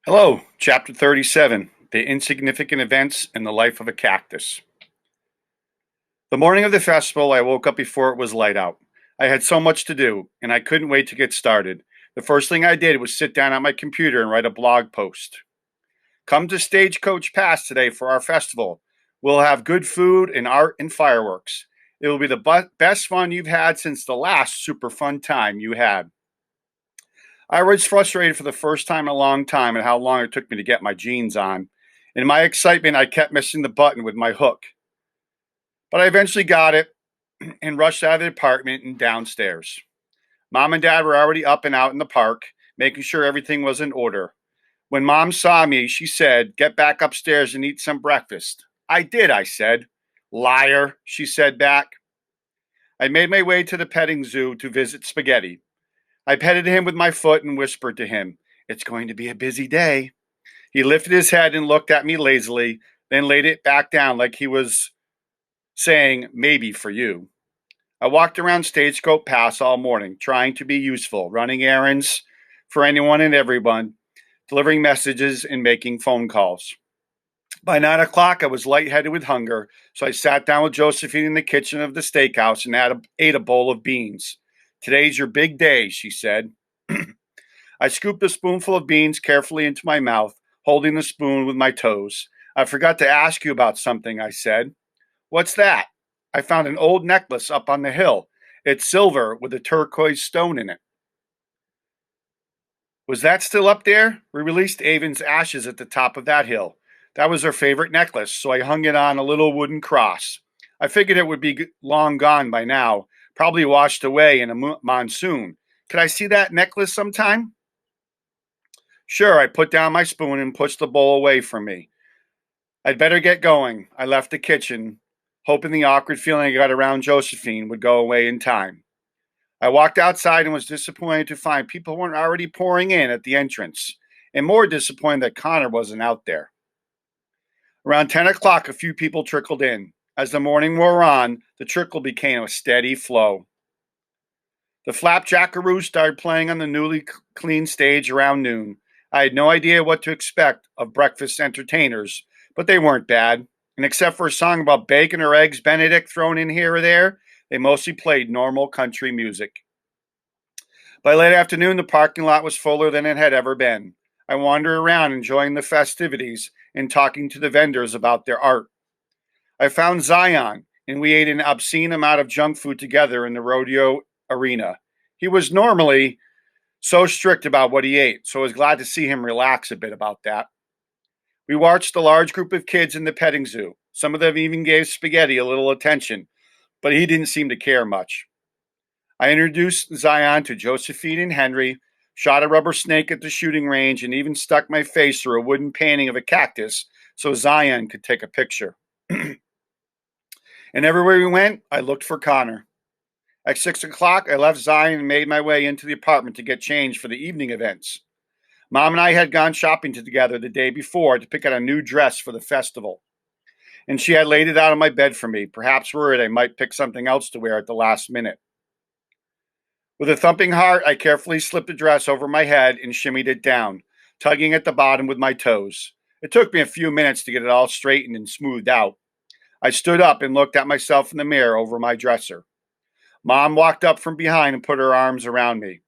Hello, Chapter 37, The Insignificant Events in the Life of a Cactus. The morning of the festival, I woke up before it was light out. I had so much to do, and I couldn't wait to get started. The first thing I did was sit down at my computer and write a blog post. Come to Stagecoach Pass today for our festival. We'll have good food and art and fireworks. It will be the best fun you've had since the last super fun time you had. I was frustrated for the first time in a long time at how long it took me to get my jeans on. In my excitement, I kept missing the button with my hook. But I eventually got it and rushed out of the apartment and downstairs. Mom and Dad were already up and out in the park, making sure everything was in order. When Mom saw me, she said, "Get back upstairs and eat some breakfast." "I did," I said. "Liar," she said back. I made my way to the petting zoo to visit Spaghetti. I petted him with my foot and whispered to him, "It's going to be a busy day." He lifted his head and looked at me lazily, then laid it back down like he was saying, "Maybe for you." I walked around Stagecoach Pass all morning, trying to be useful, running errands for anyone and everyone, delivering messages and making phone calls. By 9 o'clock, I was lightheaded with hunger, so I sat down with Josephine in the kitchen of the steakhouse and ate a bowl of beans. "Today's your big day," she said. I scooped a spoonful of beans carefully into my mouth, holding the spoon with my toes. "I forgot to ask you about something," I said. "What's that?" "I found an old necklace up on the hill. It's silver with a turquoise stone in it." "Was that still up there?" "We released Avon's ashes at the top of that hill. That was her favorite necklace, so I hung it on a little wooden cross. I figured it would be long gone by now, probably washed away in a monsoon. Could I see that necklace sometime?" "Sure." I put down my spoon and pushed the bowl away from me. "I'd better get going." I left the kitchen, hoping the awkward feeling I got around Josephine would go away in time. I walked outside and was disappointed to find people weren't already pouring in at the entrance, and more disappointed that Connor wasn't out there. Around 10 o'clock, a few people trickled in. As the morning wore on, the trickle became a steady flow. The Flapjackaroos started playing on the newly cleaned stage around noon. I had no idea what to expect of breakfast entertainers, but they weren't bad. And except for a song about bacon or eggs Benedict thrown in here or there, they mostly played normal country music. By late afternoon, the parking lot was fuller than it had ever been. I wandered around enjoying the festivities and talking to the vendors about their art. I found Zion, and we ate an obscene amount of junk food together in the rodeo arena. He was normally so strict about what he ate, so I was glad to see him relax a bit about that. We watched a large group of kids in the petting zoo. Some of them even gave Spaghetti a little attention, but he didn't seem to care much. I introduced Zion to Josephine and Henry, shot a rubber snake at the shooting range, and even stuck my face through a wooden painting of a cactus so Zion could take a picture. And everywhere we went, I looked for Connor. At 6 o'clock, I left Zion and made my way into the apartment to get changed for the evening events. Mom and I had gone shopping together the day before to pick out a new dress for the festival, and she had laid it out on my bed for me, perhaps worried I might pick something else to wear at the last minute. With a thumping heart, I carefully slipped the dress over my head and shimmied it down, tugging at the bottom with my toes. It took me a few minutes to get it all straightened and smoothed out. I stood up and looked at myself in the mirror over my dresser. Mom walked up from behind and put her arms around me.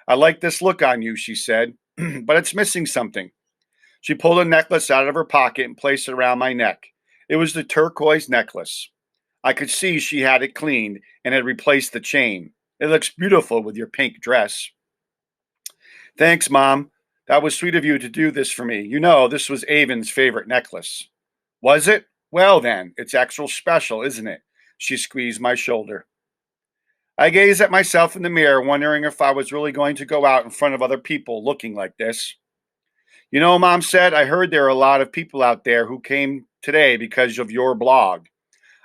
"I like this look on you," she said, "but it's missing something." She pulled a necklace out of her pocket and placed it around my neck. It was the turquoise necklace. I could see she had it cleaned and had replaced the chain. "It looks beautiful with your pink dress." "Thanks, Mom. That was sweet of you to do this for me. You know, this was Avon's favorite necklace." "Was it? Well, then, it's extra special, isn't it?" She squeezed my shoulder. I gazed at myself in the mirror, wondering if I was really going to go out in front of other people looking like this. "You know," Mom said, "I heard there are a lot of people out there who came today because of your blog."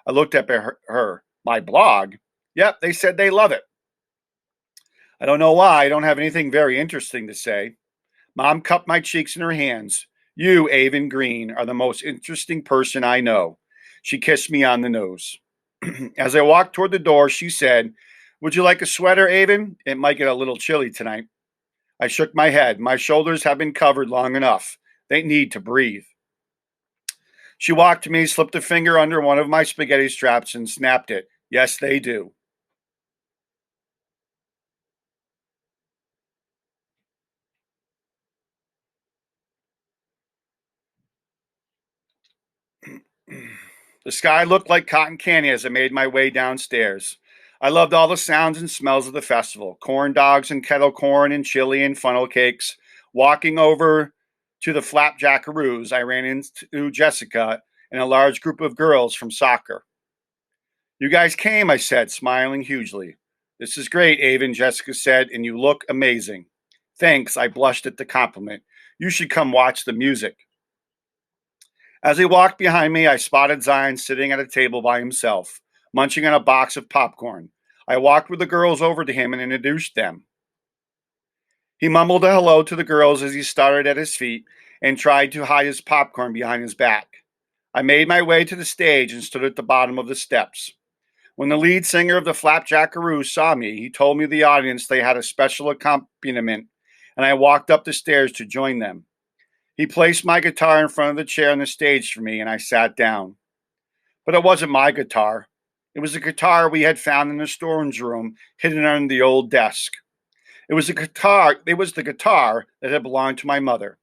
I looked at her. "My blog?" "Yep, they said they love it." "I don't know why. I don't have anything very interesting to say." Mom cupped my cheeks in her hands. "You, Avon Green, are the most interesting person I know." She kissed me on the nose. As I walked toward the door, she said, "Would you like a sweater, Avon? It might get a little chilly tonight." I shook my head. My shoulders have been covered long enough. They need to breathe. She walked to me, slipped a finger under one of my spaghetti straps, and snapped it. Yes, they do. The sky looked like cotton candy as I made my way downstairs. I loved all the sounds and smells of the festival: corn dogs and kettle corn and chili and funnel cakes. Walking over to the flapjackaroos, I ran into Jessica and a large group of girls from soccer. You guys came, I said, smiling hugely. This is great, Avon, Jessica said, and you look amazing. Thanks, I blushed at the compliment. You should come watch the music. As he walked behind me, I spotted Zion sitting at a table by himself, munching on a box of popcorn. I walked with the girls over to him and introduced them. He mumbled a hello to the girls as he started at his feet and tried to hide his popcorn behind his back. I made my way to the stage and stood at the bottom of the steps. When the lead singer of the Flapjackaroos saw me, he told me the audience they had a special accompaniment, and I walked up the stairs to join them. He placed my guitar in front of the chair on the stage for me, and I sat down. But it wasn't my guitar. It was a guitar we had found in the storage room, hidden under the old desk. It was the guitar that had belonged to my mother.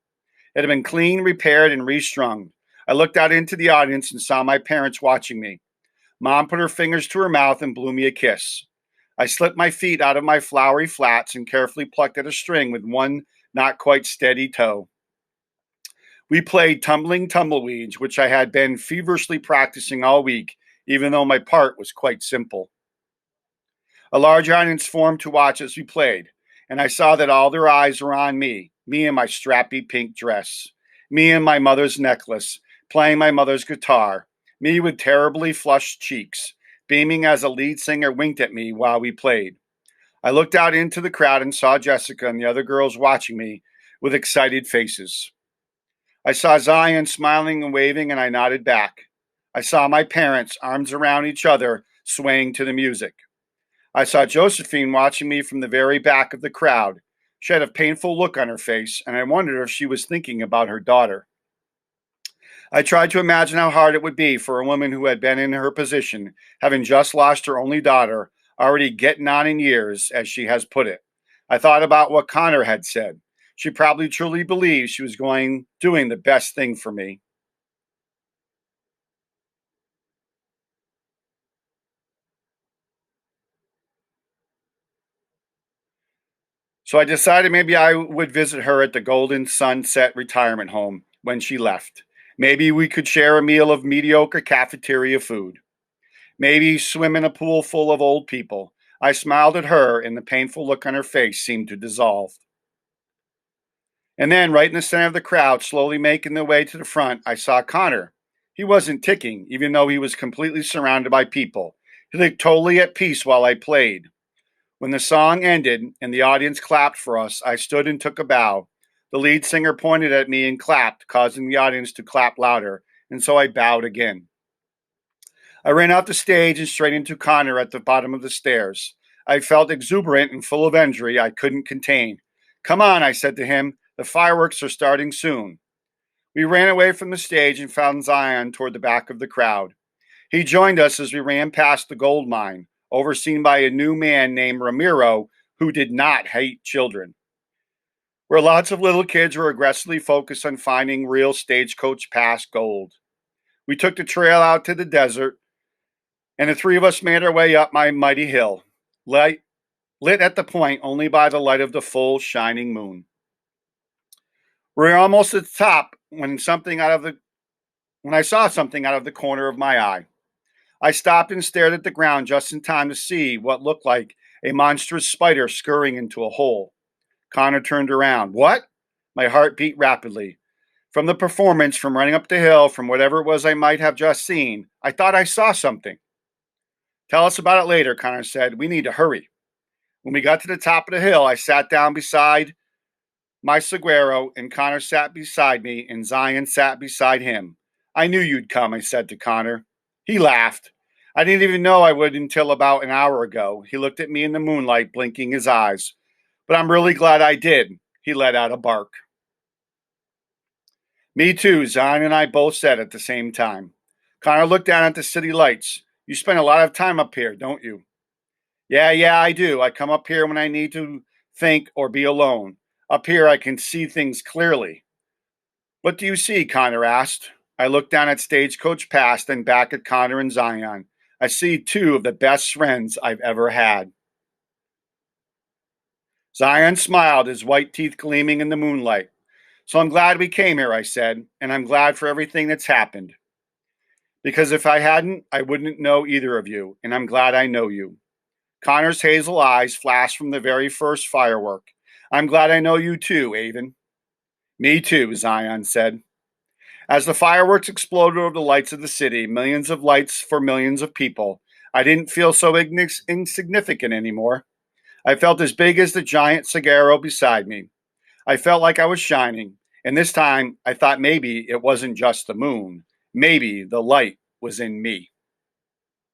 It had been cleaned, repaired, and restrung. I looked out into the audience and saw my parents watching me. Mom put her fingers to her mouth and blew me a kiss. I slipped my feet out of my flowery flats and carefully plucked at a string with one not quite steady toe. We played Tumbling Tumbleweeds, which I had been feverishly practicing all week, even though my part was quite simple. A large audience formed to watch as we played, and I saw that all their eyes were on me in my strappy pink dress, me in my mother's necklace, playing my mother's guitar, me with terribly flushed cheeks, beaming as a lead singer winked at me while we played. I looked out into the crowd and saw Jessica and the other girls watching me with excited faces. I saw Zion smiling and waving, and I nodded back. I saw my parents, arms around each other, swaying to the music. I saw Josephine watching me from the very back of the crowd. She had a painful look on her face, and I wondered if she was thinking about her daughter. I tried to imagine how hard it would be for a woman who had been in her position, having just lost her only daughter, already getting on in years, as she has put it. I thought about what Connor had said. She probably truly believed she was doing the best thing for me. So I decided maybe I would visit her at the Golden Sunset Retirement Home when she left. Maybe we could share a meal of mediocre cafeteria food. Maybe swim in a pool full of old people. I smiled at her, and the painful look on her face seemed to dissolve. And then, right in the center of the crowd, slowly making their way to the front, I saw Connor. He wasn't ticking, even though he was completely surrounded by people. He looked totally at peace while I played. When the song ended and the audience clapped for us, I stood and took a bow. The lead singer pointed at me and clapped, causing the audience to clap louder, and so I bowed again. I ran off the stage and straight into Connor at the bottom of the stairs. I felt exuberant and full of energy I couldn't contain. Come on, I said to him. The fireworks are starting soon. We ran away from the stage and found Zion toward the back of the crowd. He joined us as we ran past the gold mine, overseen by a new man named Ramiro who did not hate children. Where lots of little kids were aggressively focused on finding real stagecoach pass gold. We took the trail out to the desert, and the three of us made our way up my mighty hill, lit at the point only by the light of the full shining moon. We were almost at the top when I saw something out of the corner of my eye. I stopped and stared at the ground just in time to see what looked like a monstrous spider scurrying into a hole. Connor turned around. What? My heart beat rapidly. From the performance, from running up the hill, from whatever it was I might have just seen, I thought I saw something. Tell us about it later, Connor said. We need to hurry. When we got to the top of the hill, I sat down beside my saguaro, and Connor sat beside me, and Zion sat beside him. I knew you'd come, I said to Connor. He laughed. I didn't even know I would until about an hour ago. He looked at me in the moonlight, blinking his eyes. But I'm really glad I did. He let out a bark. Me too, Zion and I both said at the same time. Connor looked down at the city lights. You spend a lot of time up here, don't you? Yeah, I do. I come up here when I need to think or be alone. Up here, I can see things clearly. What do you see? Connor asked. I looked down at Stagecoach Pass, then back at Connor and Zion. I see two of the best friends I've ever had. Zion smiled, his white teeth gleaming in the moonlight. So I'm glad we came here, I said, and I'm glad for everything that's happened. Because if I hadn't, I wouldn't know either of you, and I'm glad I know you. Connor's hazel eyes flashed from the very first firework. I'm glad I know you too, Avon. Me too, Zion said. As the fireworks exploded over the lights of the city, millions of lights for millions of people, I didn't feel so insignificant anymore. I felt as big as the giant cigarro beside me. I felt like I was shining, and this time I thought maybe it wasn't just the moon. Maybe the light was in me.